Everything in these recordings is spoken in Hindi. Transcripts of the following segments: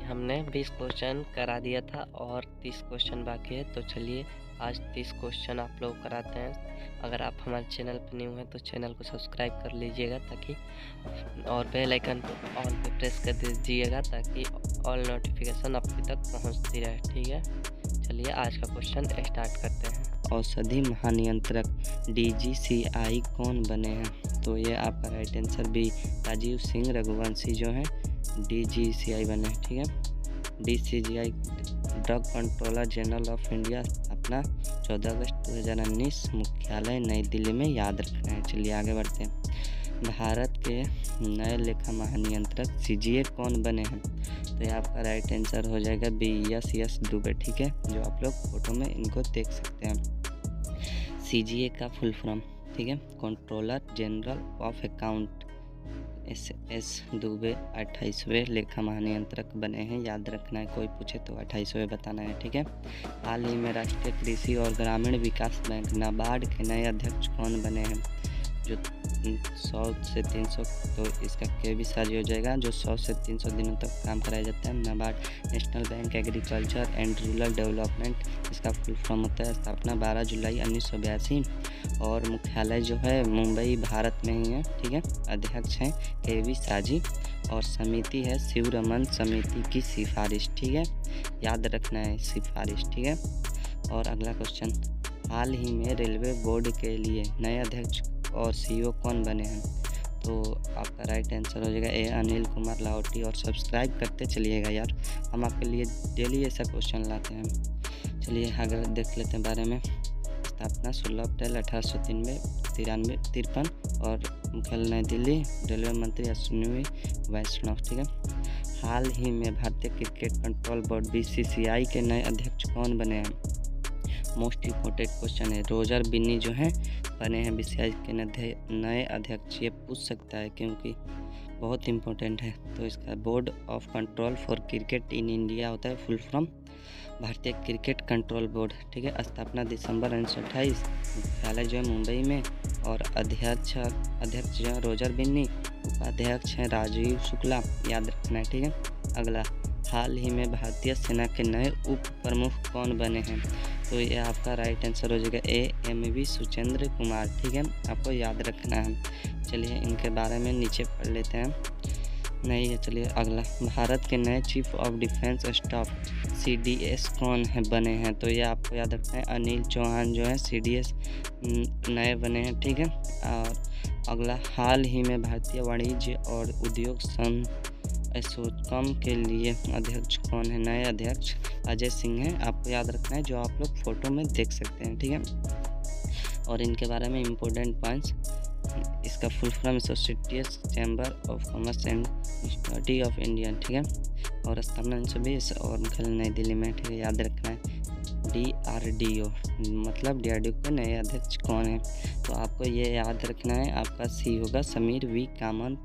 हमने 20 क्वेश्चन करा दिया था और 30 क्वेश्चन बाकी है। तो चलिए आज 30 क्वेश्चन आप लोग कराते हैं। अगर आप हमारे चैनल पर न्यू हैं तो चैनल को सब्सक्राइब कर लीजिएगा ताकि और बेल आइकन को ऑल पे प्रेस कर दीजिएगा ताकि ऑल नोटिफिकेशन आप तक पहुंचती रहे। ठीक है, चलिए आज का क्वेश्चन स्टार्ट करते हैं। औषधि महानियंत्रक DGCI कौन बने हैं? तो ये आपका right answer B Rajiv Singh Raghuvanshi जो है DGCI बने हैं। ठीक है, DCGI drug controller general of India, स्थापना 14 अगस्त 2019, मुख्यालय नई दिल्ली में, याद रखना है। चलिए आगे बढ़ते हैं। भारत के नए लेखा महानियंत्रक CGA कौन बने हैं? तो ये आपका राइट आंसर हो जाएगा बी यस दुबे। ठीक है, जो आप लोग फोटो में इनको देख सकते हैं। CGA का फुल फॉर्म, ठीक है, controller general of account. SS Dubey 28वें लेखा महानियंत्रक बने हैं, याद रखना है। कोई पूछे तो 28वें बताना है। ठीक है, हाल ही में राष्ट्रीय कृषि और ग्रामीण विकास बैंक नाबार्ड के नए अध्यक्ष कौन बने हैं? जो 100 से 300, तो इसका के भी साजी हो जाएगा, जो 100 से 300 दिनों तक काम कराया जाता है। NABARD national bank agriculture and rural development, इसका फुल फॉर्म होता है। स्थापना 12 जुलाई 1982 और मुख्यालय जो है मुंबई भारत में ही है। ठीक है, अध्यक्ष हैं KV साजी और समिति है शिवरमन समिति की सिफारिश। ठीक है, याद रखना है सिफारिश। ठीक है, और अगला क्वेश्चन, हाल ही में रेलवे बोर्ड के लिए नए अध्यक्ष और CEO कौन बने हैं? तो आपका राइट आंसर हो जाएगा ए अनिल कुमार लाहौटी। और सब्सक्राइब करते चलिएगा यार, हम आपके लिए डेली ऐसा क्वेश्चन लाते हैं। चलिए आगे देख लेते हैं बारे में। स्थापना 16 अप्रैल 1893 और मुख्यालय नई दिल्ली, रेलवे मंत्री अश्विनी वैष्णव। ठीक है, हाल ही में भारतीय क्रिकेट कंट्रोल बोर्ड BCCI के नए अध्यक्ष कौन बने हैं? मोस्ट इम्पोर्टेंट क्वेश्चन है। रोजर बिन्नी जो हैं बने हैं BCCI के नए अध्यक्ष। ये पूछ सकता है क्योंकि बहुत इम्पोर्टेंट है। तो इसका board of control for cricket in India होता है, फुल फॉर्म भारतीय क्रिकेट कंट्रोल बोर्ड। ठीक है, स्थापना दिसंबर 1928, मुख्यालय जो है मुंबई में और अध्यक्ष जो है रोजर बिन्नी, उपाध्यक्ष हैं राजीव शुक्ला, याद रखना है। ठीक है, अगला, हाल ही में भारतीय सेना के नए उप प्रमुख कौन बने हैं? तो ये आपका राइट आंसर हो जाएगा MV सुचेंद्र कुमार। ठीक है, आपको याद रखना है। चलिए इनके बारे में नीचे पढ़ लेते हैं। नहीं है, चलिए अगला, भारत के नए chief of defence staff CDS कौन है बने हैं? तो ये आपको याद रखना है अनिल चौहान जो है CDS नए बने हैं। ठीक है, और अगला, हाल ही में भारतीय वाणिज्य और उद्योग संघ एसोचैम के लिए अध्यक्ष कौन है? नए अध्यक्ष अजय सिंह हैं, आपको याद रखना है, जो आप लोग फोटो में देख सकते हैं। ठीक है, और इनके बारे में इम्पोर्टेंट पॉइंट्स, इसका full form associated chamber of commerce and institute of India. ठीक है, और स्थापना 1920 और मुख्यालय नई दिल्ली में। ठीक है, याद रखना है। DRDO मतलब DRDO के नए अध्यक्ष कौन है? तो आपको ये याद रखना है, आपका C होगा समीर V कामत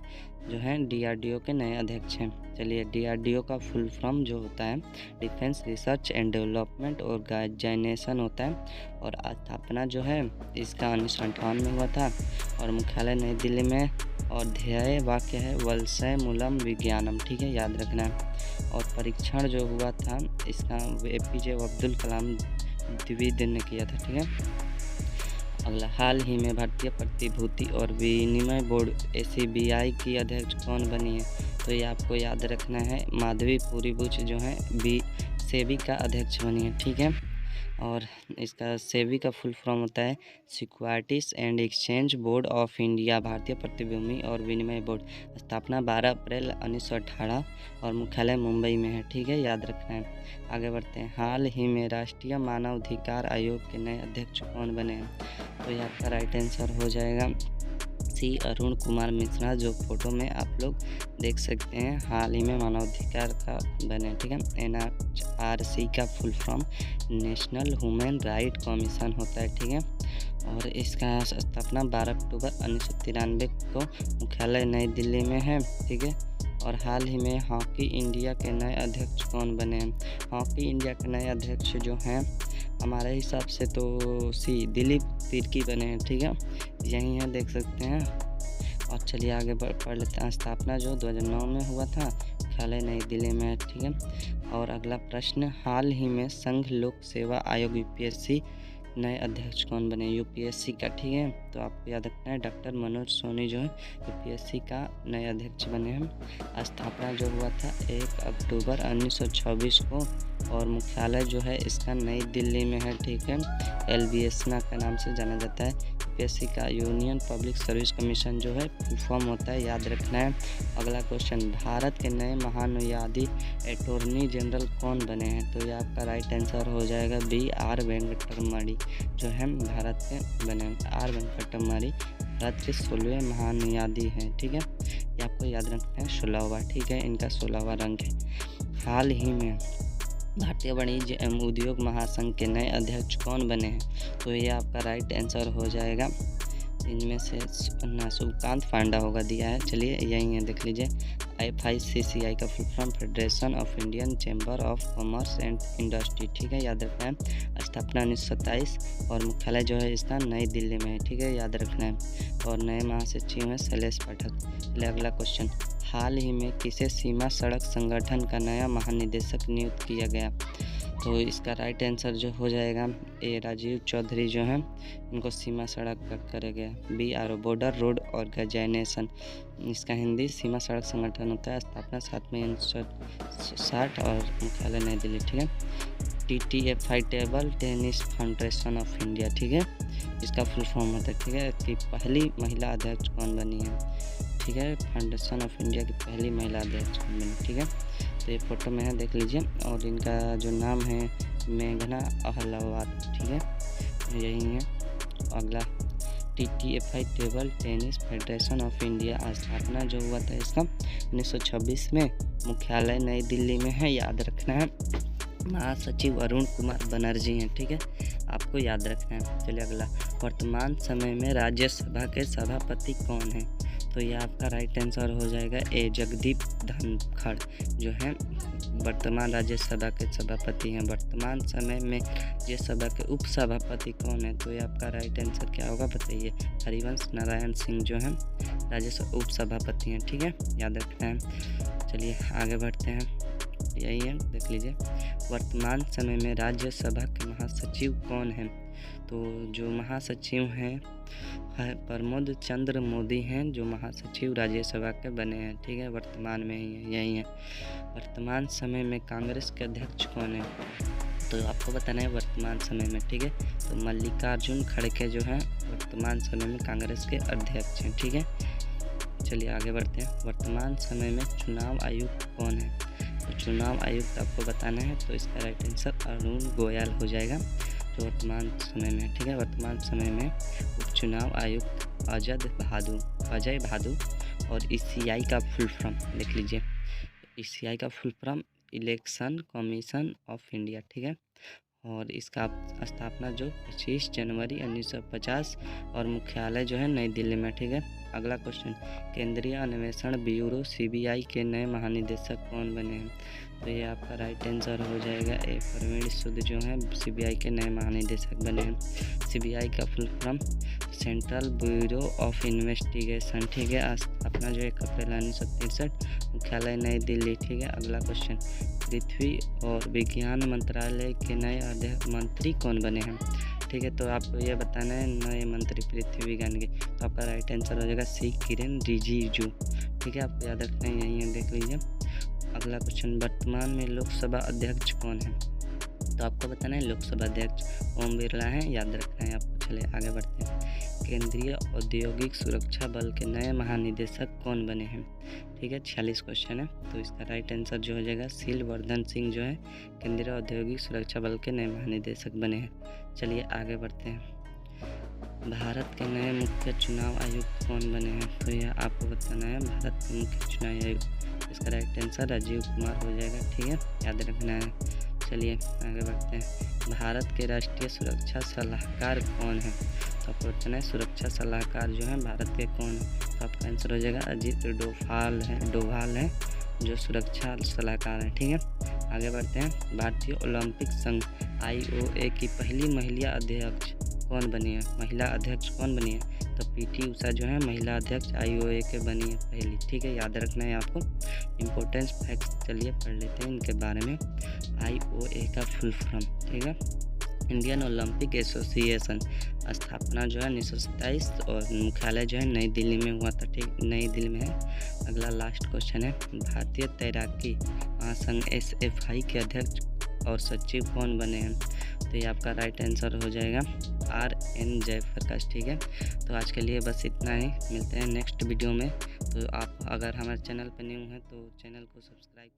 जो है DRDO के नए अध्यक्ष हैं। चलिए, DRDO का फुल फॉर्म जो होता है defence research and development organisation होता है और स्थापना जो है इसका 1958 में हुआ था और मुख्यालय नई दिल्ली में और ध्येय वाक्य है वलसय मूलम विज्ञानम। ठीक है, याद रखना है। और परीक्षण जो हुआ था इसका APJ अब्दुल कलाम द्विवेदी ने किया था। ठीक है, अगला, हाल ही में भारतीय प्रतिभूति और विनिमय बोर्ड SBI की अध्यक्ष कौन बनी है? तो ये आपको याद रखना है माधवी पूरीबुच जो है सेबी का अध्यक्ष बनी है। ठीक है, और इसका सेबी का फुल फॉर्म होता है securities and exchange board of India, भारतीय प्रतिभूति और विनिमय बोर्ड। स्थापना 12 अप्रैल 1918 और मुख्यालय मुंबई में है। ठीक है, याद रखना है। आगे बढ़ते हैं। हाल ही में राष्ट्रीय मानवाधिकार आयोग के नए अध्यक्ष कौन बने हैं? तो ये आपका राइट आंसर हो जाएगा C अरुण कुमार मिश्रा, जो फोटो में आप लोग देख सकते हैं। हाल ही में मानवाधिकार का बने। ठीक है, NRC का full form national human right commission होता है। ठीक है, और इसका स्थापना 12 अक्टूबर 1993 को मुख्यालय नई दिल्ली में है। ठीक है, और हाल ही में हॉकी इंडिया के नए अध्यक्ष कौन बने हैं? हॉकी इंडिया के नए अध्यक्ष जो हैं हमारे हिसाब से तो दिलीप तिर्की बने हैं। ठीक है, यही है, देख सकते हैं। और चलिए आगे पढ़ लेते हैं। स्थापना जो 2009 में हुआ था मुख्यालय नई दिल्ली में है, ठीक है। और अगला प्रश्न, हाल ही में संघ लोक सेवा आयोग यूपीएससी नए अध्यक्ष कौन बने? यूपीएससी का, ठीक है। तो आपको याद रखना है डॉक्टर मनोज सोनी जो है यूपीएससी का नए अध्यक्ष बने हैं। स्थापना जो हुआ था 1 अक्टूबर 1926 को और मुख्यालय जो है इसका नई दिल्ली में है, ठीक है। एलबीएसना के नाम से जाना जाता है। यूपीएससी का यूनियन पब्लिक सर्विस कमीशन जो है फुल फॉर्म होता है, याद रखना है। अगला क्वेश्चन, भारत के नए महानुयादी अटॉर्नी जनरल कौन बने हैं? तो ये आपका राइट आंसर हो जाएगा बी आर वेंकटरमणि जो है भारत के बने हैं। आर वेंकटरमणि भारत के 16वें महानुयादी हैं, ठीक है। ये आपको याद रखना है 16वां, ठीक है। इनका 16वां रंग है। हाल ही में भारतीय वाणिज्य एवं उद्योग महासंघ के नए अध्यक्ष कौन बने हैं? तो ये आपका राइट आंसर हो जाएगा, इनमें से शुभकांत पांडा होगा, दिया है। चलिए यही है, देख लीजिए। FICCI का full form federation of Indian chamber of commerce and industry, ठीक है, याद रखना है। स्थापना 1927 और मुख्यालय जो है इसका नई दिल्ली में है, ठीक है, याद रखना है। और नए महासचिव हैं शैलेश पाठक। चलिए अगला क्वेश्चन, हाल ही में किसे सीमा सड़क संगठन का नया महानिदेशक नियुक्त किया गया? तो इसका राइट आंसर जो हो जाएगा ए राजीव चौधरी जो हैं इनको सीमा सड़क का करे गया। BRO बॉर्डर रोड ऑर्गेनाइजेशन, इसका हिंदी सीमा सड़क संगठन होता है। स्थापना 7 मई 1960 और मुख्यालय नई दिल्ली, ठीक है। TTFI table tennis federation of India, ठीक है, इसका फुल फॉर्म होता है, ठीक है। कि पहली महिला अध्यक्ष कौन बनी है? ठीक है, फाउंडेशन ऑफ इंडिया की पहली महिला अध्यक्ष कौन बनी? ठीक है, तो ये फोटो में है, देख लीजिए। और इनका जो नाम है मेघना अहलावत, ठीक है, यही है। अगला TTFI table tennis federation of India, स्थापना जो हुआ था इसका 1926 में, मुख्यालय नई दिल्ली में है, याद रखना है। महासचिव अरुण कुमार बनर्जी हैं, ठीक है, आपको याद रखना है। चलिए अगला, वर्तमान समय में राज्यसभा के सभापति कौन हैं? तो ये आपका राइट आंसर हो जाएगा ए जगदीप धनखड़ जो हैं वर्तमान राज्यसभा के सभापति हैं। वर्तमान समय में राज्यसभा के उपसभापति कौन है? तो ये आपका राइट आंसर क्या होगा बताइए? हरिवंश नारायण सिंह जो हैं राज्यसभा उपसभापति हैं, ठीक है, याद रखना है। चलिए आगे बढ़ते हैं, यही है, देख लीजिए। वर्तमान समय में राज्यसभा के महासचिव कौन हैं? तो जो महासचिव हैं प्रमोद चंद्र मोदी हैं, जो महासचिव राज्यसभा के बने हैं, ठीक है, वर्तमान में ही है, यही है। वर्तमान समय में कांग्रेस के अध्यक्ष कौन है? तो आपको बताना है वर्तमान समय में, ठीक है। तो मल्लिकार्जुन खड़गे जो हैं वर्तमान समय में कांग्रेस के अध्यक्ष हैं, ठीक है। चलिए आगे बढ़ते हैं। वर्तमान समय में चुनाव आयुक्त कौन है? तो चुनाव आयुक्त आपको बताना है, तो इसका राइट आंसर अरुण गोयल हो जाएगा, जो वर्तमान समय में, ठीक है। वर्तमान समय में उपचुनाव आयुक्त अजय भादु और ECI का फुल फॉर्म देख लीजिए। ECI का full form election commission of India, ठीक है। और इसका स्थापना जो 25 जनवरी 1950 और मुख्यालय जो है नई दिल्ली में, ठीक है। अगला क्वेश्चन, केंद्रीय अन्वेषण ब्यूरो CBI के नए महानिदेशक कौन बने हैं? तो ये आपका राइट आंसर हो जाएगा ए प्रवीण सूद जो हैं CBI के नए महानिदेशक बने हैं। CBI का full form central bureau of investigation, ठीक है। स्थापना जो 1 अप्रैल 1963, मुख्यालय नई दिल्ली, ठीक है। अगला क्वेश्चन, पृथ्वी और विज्ञान मंत्रालय के नए अध्यक्ष मंत्री कौन बने हैं? ठीक है, तो आपको ये बताना है नए मंत्री पृथ्वी विज्ञान के, तो आपका राइट आंसर हो जाएगा सी किरेन रिजिजू, ठीक है, आपको याद रखना है, यही है, देख लीजिए। अगला क्वेश्चन, वर्तमान में लोकसभा अध्यक्ष कौन है? तो आपको बताना है लोकसभा अध्यक्ष ओम बिरला हैं, याद रखना है आपको। चलिए आगे बढ़ते हैं। केंद्रीय औद्योगिक सुरक्षा बल के नए महानिदेशक कौन बने हैं? ठीक है, 46 क्वेश्चन है, तो इसका राइट आंसर जो हो जाएगा शीलवर्धन सिंह जो है केंद्रीय औद्योगिक सुरक्षा बल के नए महानिदेशक बने हैं। चलिए आगे बढ़ते हैं। भारत के नए मुख्य चुनाव आयुक्त कौन बने हैं? तो यह आपको बताना है भारत के मुख्य चुनाव आयुक्त, इसका राइट आंसर राजीव कुमार हो जाएगा, ठीक है, याद रखना है। चलिए आगे बढ़ते हैं। भारत के राष्ट्रीय सुरक्षा सलाहकार कौन है? तो आपको बताना है सुरक्षा सलाहकार जो है भारत के कौन है? तो आपका आंसर हो जाएगा अजीत डोभाल है जो सुरक्षा सलाहकार है, ठीक है। आगे बढ़ते हैं। भारतीय ओलंपिक संघ IOA की पहली महिला अध्यक्ष कौन बनी है, महिला अध्यक्ष कौन बनी है? तो पीटी उषा जो है महिला अध्यक्ष IOA के बनी है पहली। ठीक है, याद रखना है आपको। इम्पोर्टेंस फैक्ट चलिए पढ़ लेते हैं इनके बारे में। IOA का फुल फॉर्म, ठीक है, इंडियन ओलंपिक एसोसिएशन। स्थापना जो है 1927 और मुख्यालय जो है नई दिल्ली में हुआ था। ठीक, नई दिल्ली में है। अगला लास्ट क्वेश्चन है, भारतीय तैराकी महासंघ SFI के अध्यक्ष और सचिव कौन बने हैं? तो ये आपका राइट आंसर हो जाएगा RN जयप्रकाश। ठीक है, तो आज के लिए बस इतना ही, मिलते हैं नेक्स्ट वीडियो में। तो आप अगर हमारे चैनल पर न्यू हैं तो चैनल को सब्सक्राइब